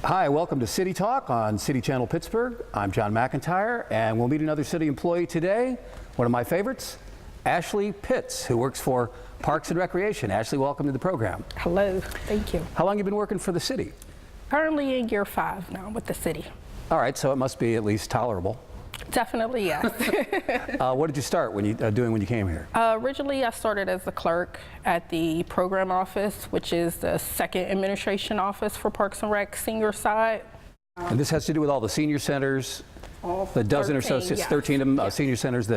Hi, welcome to City Talk on City Channel Pittsburgh. I'm John McIntire, and we'll meet another city employee today, one of my favorites, Ashley Pitts, who works for Parks and Recreation. Ashley, welcome to the program. Hello, thank you. How long have you been working for the city? Currently in year 5 now with the city. All right, so it must be at least tolerable. Definitely, yes. What did you start doing when you came here? Originally, I started as the clerk at the program office, which is the second administration office for Parks and Rec senior side. And this has to do with all the senior centers, the dozen 13, or so, yes. 13 of them, Yes. Senior centers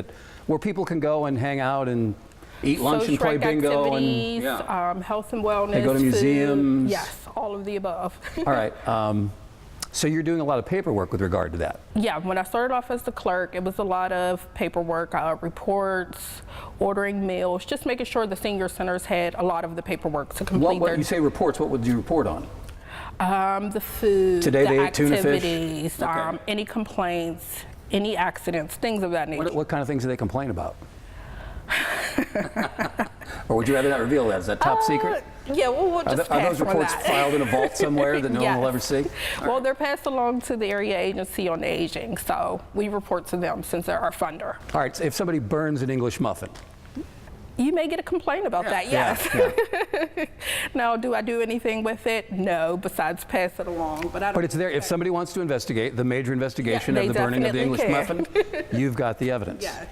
where people can go and hang out and eat lunch and play bingo activities, and health and wellness. they go to food. museums. Yes, all of the above. All right. So you're doing a lot of paperwork with regard to that. Yeah, when I started off as the clerk, it was a lot of paperwork, reports, ordering meals, just making sure the senior centers had a lot of the paperwork to complete What you say reports, what would you report on? The food, Today the they ate tuna fish? activities, Okay. any complaints, any accidents, things of that nature. What kind of things do they complain about? Or would you rather not reveal that? Is that top secret? Yeah, well, we'll just Are pass those on reports that. filed in a vault somewhere that no one will ever see? Well, they're passed along to the Area Agency on Aging, so we report to them since they're our funder. All right, so if somebody burns an English muffin. You may get a complaint about that, yes. Yeah. Now, do I do anything with it? No, besides pass it along. But I don't. But it's there, if somebody wants to investigate the major investigation Yeah, of the they burning of the English definitely muffin, you've got the evidence. Yes.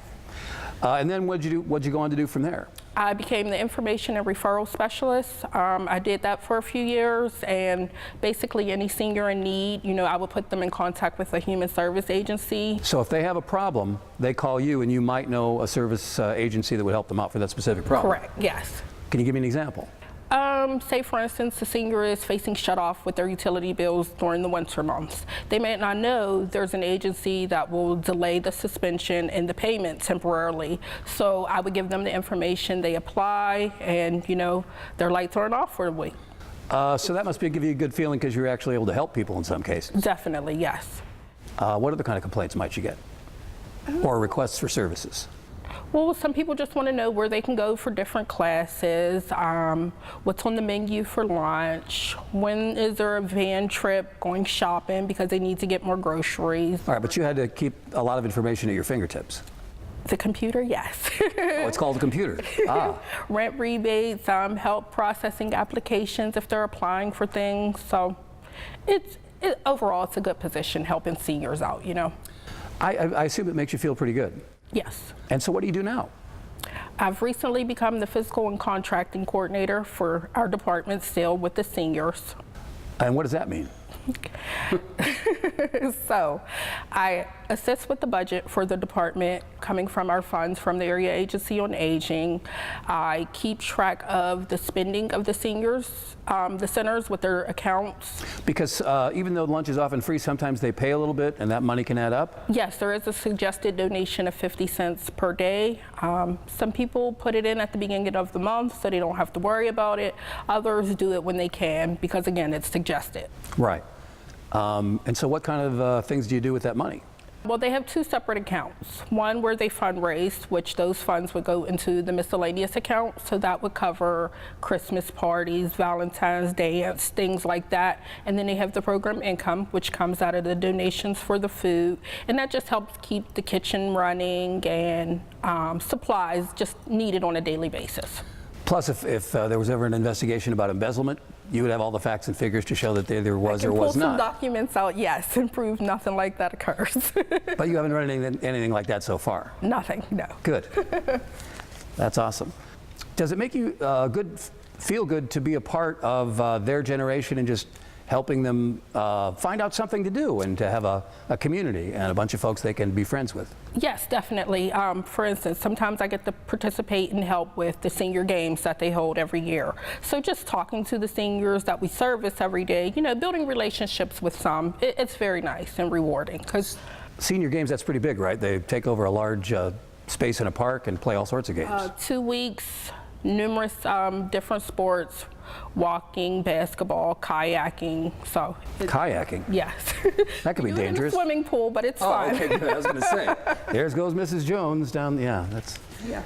And then what'd you go on to do from there? I became the information and referral specialist. I did that for a few years, and basically any senior in need, I would put them in contact with a human service agency. So if they have a problem, they call you, and you might know a service agency that would help them out for that specific problem. Correct, yes. Can you give me an example? Say, for instance, the senior is facing shut-off with their utility bills during the winter months. They may not know there's an agency that will delay the suspension and the payment temporarily. So I would give them the information, they apply, and, their lights aren't off for a week. So that must give you a good feeling because you're actually able to help people in some cases. Definitely, yes. What other kind of complaints might you get? Or requests for services? Well, some people just want to know where they can go for different classes, what's on the menu for lunch, when is there a van trip going shopping because they need to get more groceries. All right, but you had to keep a lot of information at your fingertips. The computer, yes. Oh, it's called a computer. Ah. Rent rebates, help processing applications if they're applying for things. So overall, it's a good position helping seniors out, I assume it makes you feel pretty good. Yes. And so what do you do now? I've recently become the physical and contracting coordinator for our department still with the seniors. And what does that mean? So I assist with the budget for the department coming from our funds from the Area Agency on Aging. I keep track of the spending of the seniors, the centers with their accounts. Because even though lunch is often free, sometimes they pay a little bit and that money can add up? Yes, there is a suggested donation of 50 cents per day. Some people put it in at the beginning of the month so they don't have to worry about it. Others do it when they can because, again, it's suggested. Right. And so what kind of things do you do with that money? Well, they have 2 separate accounts. One where they fundraise, which those funds would go into the miscellaneous account. So that would cover Christmas parties, Valentine's Day, things like that. And then they have the program income, which comes out of the donations for the food. And that just helps keep the kitchen running and supplies just needed on a daily basis. Plus, if there was ever an investigation about embezzlement, you would have all the facts and figures to show that there was or was pull some not. documents out, yes, and prove nothing like that occurs. But you haven't run anything like that so far? Nothing, no. Good. That's awesome. Does it make you feel good to be a part of their generation and just helping them find out something to do and to have a community and a bunch of folks they can be friends with? Yes, definitely. For instance, sometimes I get to participate and help with the senior games that they hold every year. So just talking to the seniors that we service every day, building relationships with some, it's very nice and rewarding. Because senior games, that's pretty big, right? They take over a large space in a park and play all sorts of games. 2 weeks, numerous different sports, walking, basketball, kayaking. So kayaking? Yes. That could be dangerous. In the swimming pool, but it's fun. Okay, good. I was going to say. There goes Mrs. Jones down. Yeah,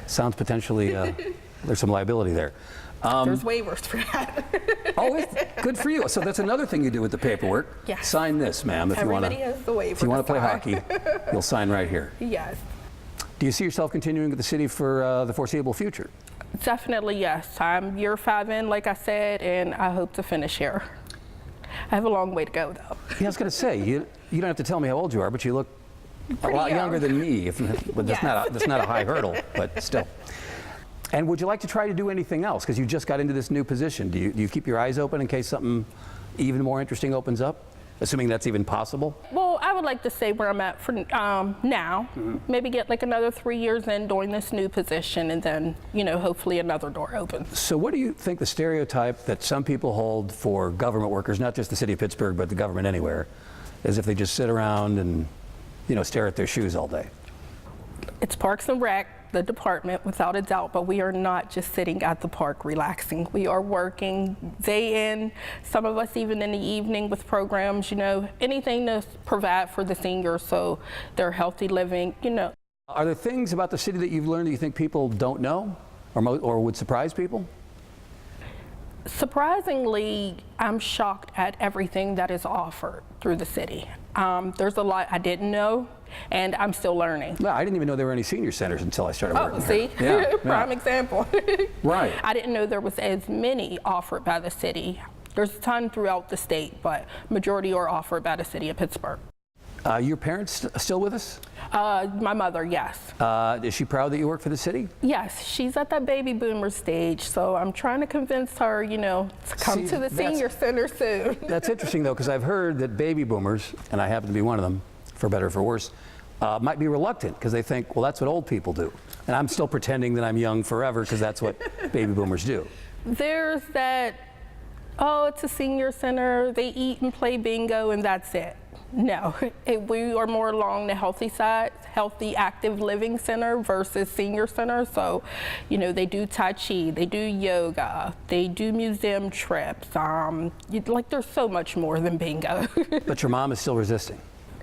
sounds potentially there's some liability there. There's waivers for that. Oh, good for you. So that's another thing you do with the paperwork. Yes. Sign this, ma'am, if Everybody has the waiver. if you want to play sign. hockey, you'll sign right here. Yes. Do you see yourself continuing with the city for the foreseeable future? Definitely, yes. I'm year 5 in, like I said, and I hope to finish here. I have a long way to go, though. Yeah, I was going to say, you don't have to tell me how old you are, but you look a lot young. younger than me. But that's, Yes. that's not a high hurdle, but still. And would you like to try to do anything else? Because you just got into this new position. Do you keep your eyes open in case something even more interesting opens up? Assuming that's even possible? Well, I would like to say where I'm at for now. Maybe get like another 3 years in doing this new position, and then, hopefully another door opens. So what do you think the stereotype that some people hold for government workers, not just the city of Pittsburgh, but the government anywhere, is if they just sit around and, stare at their shoes all day? It's Parks and Rec, the department, without a doubt, but we are not just sitting at the park relaxing. We are working day in, some of us even in the evening with programs, anything to provide for the seniors so they're healthy living, Are there things about the city that you've learned that you think people don't know or would surprise people? Surprisingly, I'm shocked at everything that is offered through the city. There's a lot I didn't know, and I'm still learning. No, I didn't even know there were any senior centers until I started working See? here. Yeah, Prime yeah. example. Right. I didn't know there was as many offered by the city. There's a ton throughout the state, but majority are offered by the city of Pittsburgh. Your parents still with us? My mother, yes. Is she proud that you work for the city? Yes, she's at that baby boomer stage, so I'm trying to convince her, to come See, to the senior center soon. That's interesting, though, because I've heard that baby boomers, and I happen to be one of them, for better or for worse, might be reluctant because they think, well, that's what old people do. And I'm still pretending that I'm young forever because that's what baby boomers do. There's that, oh, it's a senior center, they eat and play bingo, and that's it. No, we are more along the healthy side, healthy, active living center versus senior center. So, they do Tai Chi, they do yoga, they do museum trips. There's so much more than bingo. But your mom is still resisting.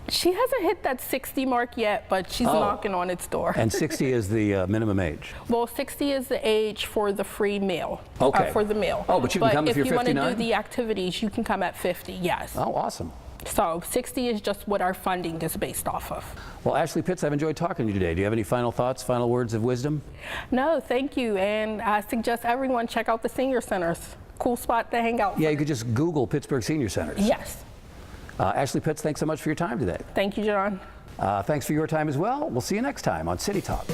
She hasn't hit that 60 mark yet, but she's knocking on its door. And 60 is the minimum age. Well, 60 is the age for the free meal. Okay. For the meal. Oh, but you can come if you're 59? If you want to do the activities, you can come at 50, yes. Oh, awesome. So 60 is just what our funding is based off of. Well, Ashley Pitts, I've enjoyed talking to you today. Do you have any final thoughts, final words of wisdom? No, thank you. And I suggest everyone check out the senior centers. Cool spot to hang out. Yeah, you could just Google Pittsburgh Senior Centers. Yes. Ashley Pitts, thanks so much for your time today. Thank you, John. Thanks for your time as well. We'll see you next time on City Talk.